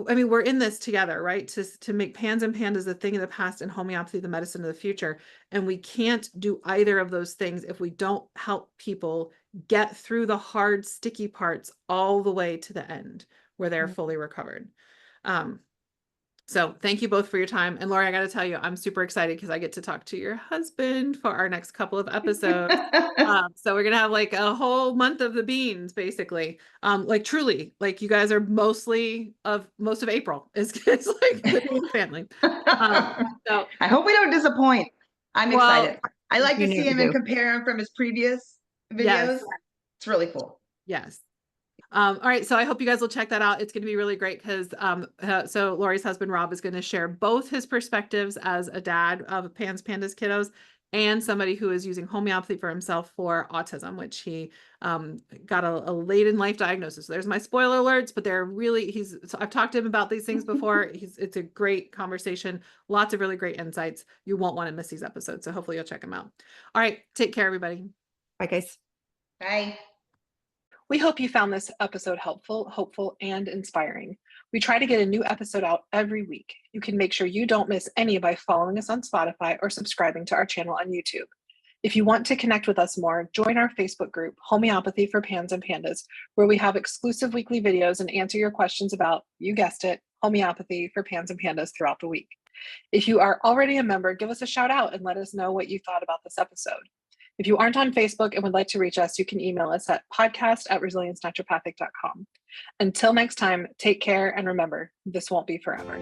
I mean, we're in this together, right? To make pans and pandas the thing of the past and homeopathy the medicine of the future. And we can't do either of those things if we don't help people get through the hard, sticky parts all the way to the end where they're fully recovered. So thank you both for your time. And Lori, I got to tell you, I'm super excited because I get to talk to your husband for our next couple of episodes. So we're going to have like a whole month of the beans, basically. Like truly, like you guys are most of April is like the Bean family. So I hope we don't disappoint. I'm excited. I like to You see never him do. and compare him from his previous videos. Yes. It's really cool. Yes. All right, so I hope you guys will check that out. It's going to be really great because so Lori's husband Rob is going to share both his perspectives as a dad of Pans Pandas kiddos and somebody who is using homeopathy for himself for autism, which he got a late in life diagnosis. So there's my spoiler alerts, but they're really so I've talked to him about these things before. It's a great conversation, lots of really great insights. You won't want to miss these episodes, so hopefully you'll check them out. All right, take care, everybody. Bye, guys. Bye. We hope you found this episode helpful, hopeful, and inspiring. We try to get a new episode out every week. You can make sure you don't miss any by following us on Spotify or subscribing to our channel on YouTube. If you want to connect with us more, join our Facebook group, Homeopathy for Pans and Pandas, where we have exclusive weekly videos and answer your questions about, you guessed it, homeopathy for Pans and Pandas throughout the week. If you are already a member, give us a shout out and let us know what you thought about this episode. If you aren't on Facebook and would like to reach us, you can email us at podcast@resiliencenaturopathic.com. Until next time, take care and remember, this won't be forever.